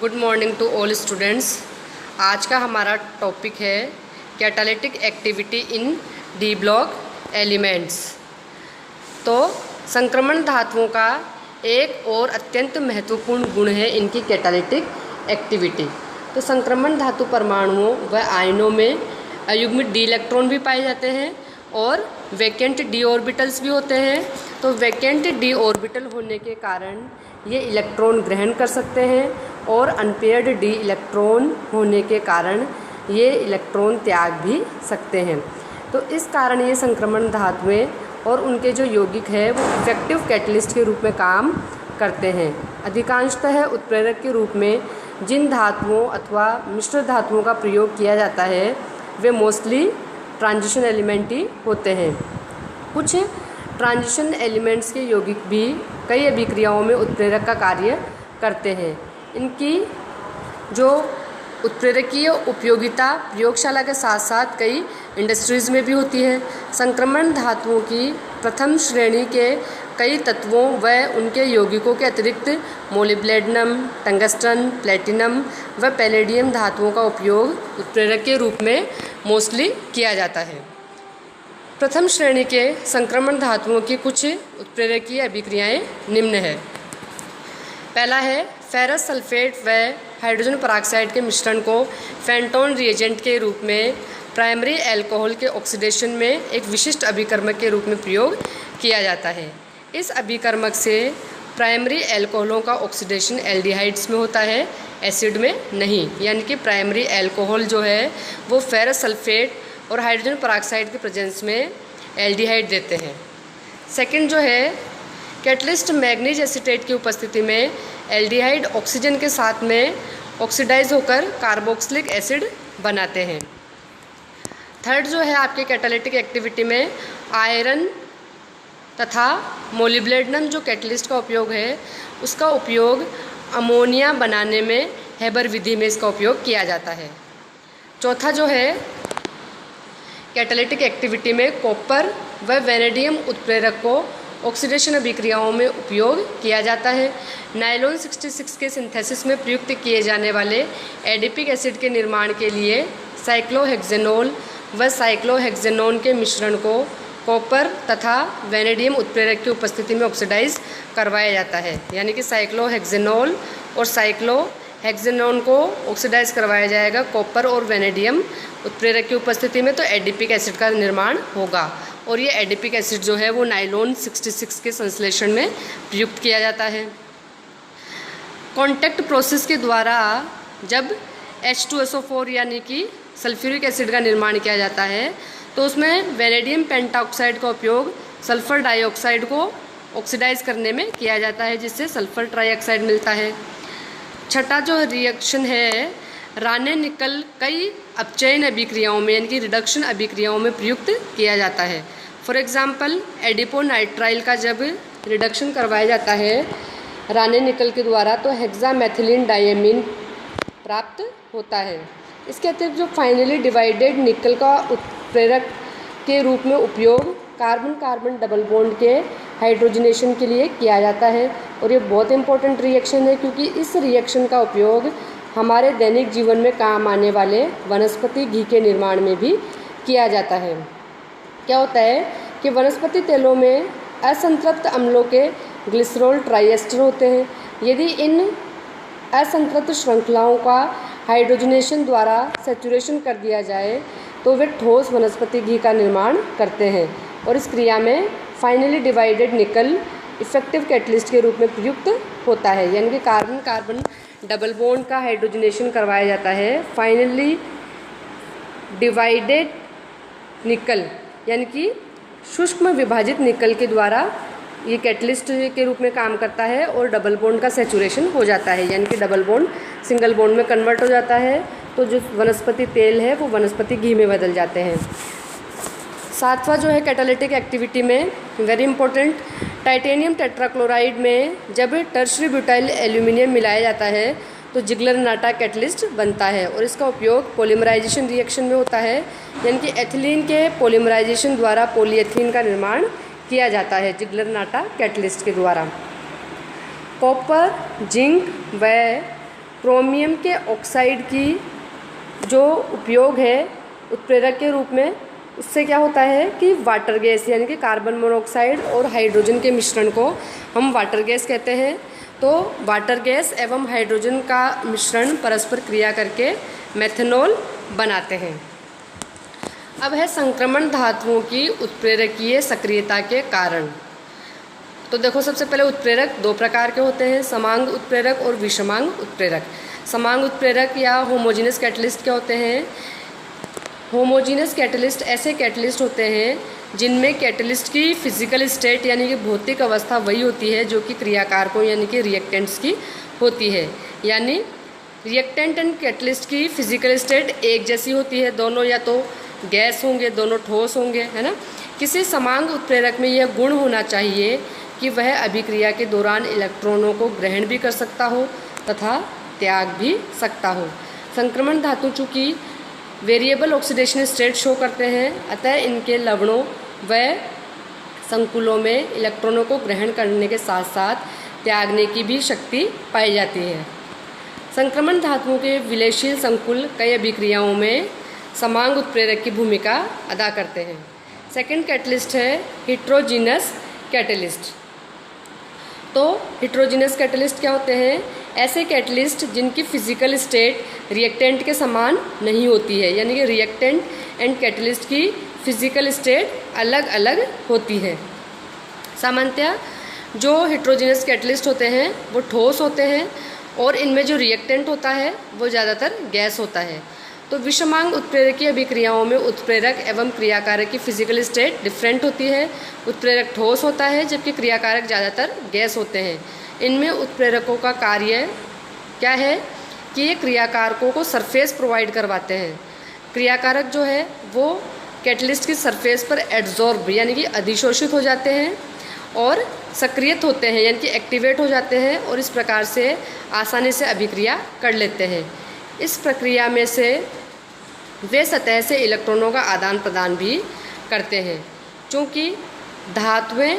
Good morning to all students. आज का हमारा टॉपिक है catalytic activity in D block elements. तो संक्रमण धातुओं का एक और अत्यंत महत्वपूर्ण गुण है इनकी कैटालिटिक एक्टिविटी। तो संक्रमण धातु परमाणुओं व आयनों में अयुग्मित डी इलेक्ट्रॉन भी पाए जाते हैं और वैकेंट डी ऑर्बिटल्स भी होते हैं। तो वैकेंट डी ऑर्बिटल होने के कारण ये इलेक्ट्रॉन ग्रहण कर सकते हैं और अनपेयर्ड डी इलेक्ट्रॉन होने के कारण ये इलेक्ट्रॉन त्याग भी सकते हैं। तो इस कारण ये संक्रमण धातुएं और उनके जो यौगिक है वो इफेक्टिव कैटलिस्ट के रूप में काम करते हैं। अधिकांशतः उत्प्रेरक के रूप में जिन धातुओं अथवा मिश्र धातुओं का प्रयोग किया जाता है वे मोस्टली ट्रांजिशन एलिमेंट ही होते हैं। कुछ ट्रांजिशन एलिमेंट्स के यौगिक भी कई अभिक्रियाओं में उत्प्रेरक का कार्य करते हैं। इनकी जो उत्प्रेरकीय उपयोगिता प्रयोगशाला के साथ साथ कई इंडस्ट्रीज़ में भी होती है। संक्रमण धातुओं की प्रथम श्रेणी के कई तत्वों व उनके यौगिकों के अतिरिक्त मोलिब्डेनम, टंगस्टन, प्लेटिनम व पैलेडियम धातुओं का उपयोग उत्प्रेरक के रूप में मोस्टली किया जाता है। प्रथम श्रेणी के संक्रमण धातुओं की कुछ उत्प्रेरकीय अभिक्रियाएं निम्न है। पहला है फेरस सल्फेट व हाइड्रोजन पेरोक्साइड के मिश्रण को फेंटोन रिएजेंट के रूप में प्राइमरी अल्कोहल के ऑक्सीडेशन में एक विशिष्ट अभिकर्मक के रूप में प्रयोग किया जाता है। इस अभिकर्मक से प्राइमरी अल्कोहलों का ऑक्सीडेशन एल्डिहाइड्स में होता है, एसिड में नहीं। यानी कि प्राइमरी अल्कोहल जो है वो फेरस सल्फेट और हाइड्रोजन पेरोक्साइड के प्रेजेंस में एल्डिहाइड देते हैं। सेकंड जो है कैटलिस्ट मैग्नीज एसीटेट की उपस्थिति में एल्डिहाइड ऑक्सीजन के साथ में ऑक्सीडाइज होकर कार्बोक्सिलिक एसिड बनाते हैं। थर्ड जो है आपके कैटालिटिक एक्टिविटी में आयरन तथा मोलिब्डेनम जो कैटलिस्ट का उपयोग है उसका उपयोग अमोनिया बनाने में हेबर विधि में इसका उपयोग किया जाता है। चौथा जो है कैटालिटिक एक्टिविटी में कॉपर व वेनेडियम उत्प्रेरक को ऑक्सीडेशन अभिक्रियाओं में उपयोग किया जाता है। नायलॉन 66 के सिंथेसिस में प्रयुक्त किए जाने वाले एडिपिक एसिड के निर्माण के लिए साइक्लोहेक्सेनोल व साइक्लोहेक्सेनोन के मिश्रण को कॉपर तथा वेनेडियम उत्प्रेरक की उपस्थिति में ऑक्सीडाइज करवाया जाता है। यानी कि साइक्लोहेक्सेनोल और साइक्लोहेक्सेनोन को ऑक्सीडाइज करवाया जाएगा कॉपर और वेनेडियम उत्प्रेरक की उपस्थिति में, तो एडिपिक एसिड का निर्माण होगा। और ये एडिपिक एसिड जो है वो नायलॉन 66 के संश्लेषण में प्रयुक्त किया जाता है। कॉन्टैक्ट प्रोसेस के द्वारा जब H2SO4 यानी कि सल्फ्यूरिक एसिड का निर्माण किया जाता है तो उसमें वेनेडियम पेंटाऑक्साइड का उपयोग सल्फर डाइऑक्साइड को ऑक्सीडाइज करने में किया जाता है, जिससे सल्फर ट्राइऑक्साइड मिलता है। छठा जो रिएक्शन है राने निकल कई अपचयन अभिक्रियाओं में यानी कि रिडक्शन अभिक्रियाओं में प्रयुक्त किया जाता है। फॉर एग्जांपल एडिपोनाइट्राइल का जब रिडक्शन करवाया जाता है राने निकल के द्वारा तो हेक्सामेथिलीन डायमीन प्राप्त होता है। इसके अतिरिक्त जो फाइनली डिवाइडेड निकल का उत्प्रेरक के रूप में उपयोग कार्बन कार्बन डबल बॉन्ड के हाइड्रोजनेशन के लिए किया जाता है। और ये बहुत इंपॉर्टेंट रिएक्शन है क्योंकि इस रिएक्शन का उपयोग हमारे दैनिक जीवन में काम आने वाले वनस्पति घी के निर्माण में भी किया जाता है। क्या होता है कि वनस्पति तेलों में असंतृप्त अम्लों के ग्लिसरॉल ट्राइएस्टर होते हैं। यदि इन असंतृप्त श्रृंखलाओं का हाइड्रोजनेशन द्वारा सैचुरेशन कर दिया जाए तो वे ठोस वनस्पति घी का निर्माण करते हैं। और इस क्रिया में फाइनली डिवाइडेड निकल इफेक्टिव कैटलिस्ट के रूप में प्रयुक्त होता है। यानी कि कार्बन कार्बन डबल बॉन्ड का हाइड्रोजनेशन करवाया जाता है फाइनली डिवाइडेड निकल यानी कि सूक्ष्म विभाजित निकल के द्वारा ये कैटलिस्ट के रूप में काम करता है और डबल बॉन्ड का सैचुरेशन हो जाता है। यानी कि डबल बॉन्ड सिंगल बॉन्ड में कन्वर्ट हो जाता है तो जो वनस्पति तेल है वो वनस्पति घी में बदल जाते हैं। सातवां जो है कैटालिटिक एक्टिविटी में वेरी इंपॉर्टेंट टाइटेनियम टेट्राक्लोराइड में जब टर्शरी ब्यूटाइल एल्यूमिनियम मिलाया जाता है तो जिगलर नाटा कैटलिस्ट बनता है और इसका उपयोग पॉलीमराइजेशन रिएक्शन में होता है। यानी कि एथिलीन के पॉलीमराइजेशन द्वारा पॉलीएथीन का निर्माण किया जाता है जिगलर नाटा कैटलिस्ट के द्वारा। कॉपर, जिंक व क्रोमियम के ऑक्साइड की जो उपयोग है उत्प्रेरक के रूप में, उससे क्या होता है कि वाटर गैस यानी कि कार्बन मोनोऑक्साइड और हाइड्रोजन के मिश्रण को हम वाटर गैस कहते हैं। तो वाटर गैस एवं हाइड्रोजन का मिश्रण परस्पर क्रिया करके मेथनॉल बनाते हैं। अब है संक्रमण धातुओं की उत्प्रेरकीय सक्रियता के कारण। तो देखो, सबसे पहले उत्प्रेरक दो प्रकार के होते हैं, समांग उत्प्रेरक और विषमांग उत्प्रेरक। समांग उत्प्रेरक या होमोजेनस कैटलिस्ट क्या होते हैं? होमोजेनस कैटलिस्ट ऐसे कैटलिस्ट होते हैं जिनमें कैटलिस्ट की फिजिकल स्टेट यानी कि भौतिक अवस्था वही होती है जो कि क्रियाकारकों यानी कि रिएक्टेंट्स की होती है। यानी रिएक्टेंट एंड कैटलिस्ट की फिजिकल स्टेट एक जैसी होती है, दोनों या तो गैस होंगे, दोनों ठोस होंगे, है ना। किसी समांग उत्प्रेरक में यह गुण होना चाहिए कि वह अभिक्रिया के दौरान इलेक्ट्रॉनों को ग्रहण भी कर सकता हो तथा त्याग भी सकता हो। संक्रमण धातु चूँकि वेरिएबल ऑक्सीडेशन स्टेट शो करते हैं, अतः इनके लवणों व संकुलों में इलेक्ट्रॉनों को ग्रहण करने के साथ साथ त्यागने की भी शक्ति पाई जाती है। संक्रमण धातुओं के विलयशील संकुल कई अभिक्रियाओं में समांग उत्प्रेरक की भूमिका अदा करते हैं। सेकंड कैटलिस्ट है हेट्रोजीनस कैटलिस्ट। तो हेट्रोजीनस कैटलिस्ट क्या होते हैं? ऐसे कैटलिस्ट जिनकी फिजिकल स्टेट रिएक्टेंट के समान नहीं होती है, यानी कि रिएक्टेंट एंड कैटलिस्ट की फिजिकल स्टेट अलग अलग होती है। सामान्यतः जो हेट्रोजीनस कैटलिस्ट होते हैं वो ठोस होते हैं और इनमें जो रिएक्टेंट होता है वो ज़्यादातर गैस होता है। तो विषमांग उत्प्रेरकीय अभिक्रियाओं में उत्प्रेरक एवं क्रियाकारक की फिजिकल स्टेट डिफरेंट होती है। उत्प्रेरक ठोस होता है जबकि क्रियाकारक ज़्यादातर गैस होते हैं। इनमें उत्प्रेरकों का कार्य क्या है कि ये क्रियाकारकों को सरफेस प्रोवाइड करवाते हैं। क्रियाकारक जो है वो कैटलिस्ट की सरफेस पर एड्जॉर्ब यानी कि अधिशोषित हो जाते हैं और सक्रियत होते हैं यानी कि एक्टिवेट हो जाते हैं और इस प्रकार से आसानी से अभिक्रिया कर लेते हैं। इस प्रक्रिया में से वे सतह से इलेक्ट्रॉनों का आदान प्रदान भी करते हैं। चूँकि धातुएं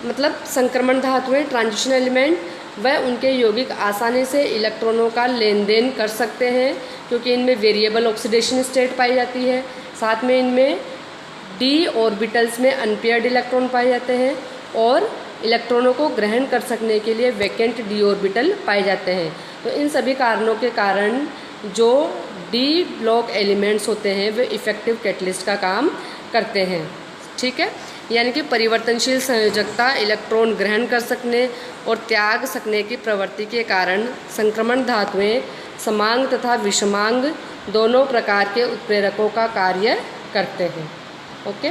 मतलब संक्रमण धातुएं ट्रांजिशन एलिमेंट व उनके यौगिक आसानी से इलेक्ट्रॉनों का लेन देन कर सकते हैं क्योंकि इनमें वेरिएबल ऑक्सीडेशन स्टेट पाई जाती है। साथ में इनमें डी ऑर्बिटल्स में अनपेयर्ड इलेक्ट्रॉन पाए जाते हैं और इलेक्ट्रॉनों को ग्रहण कर सकने के लिए वैकेंट डी ऑर्बिटल पाए जाते हैं। तो इन सभी कारणों के कारण जो डी ब्लॉक एलिमेंट्स होते हैं वे इफ़ेक्टिव कैटलिस्ट का काम करते हैं। ठीक है, यानी कि परिवर्तनशील संयोजकता, इलेक्ट्रॉन ग्रहण कर सकने और त्याग सकने की प्रवृत्ति के कारण संक्रमण धातुएं समांग तथा विषमांग दोनों प्रकार के उत्प्रेरकों का कार्य करते हैं। ओके।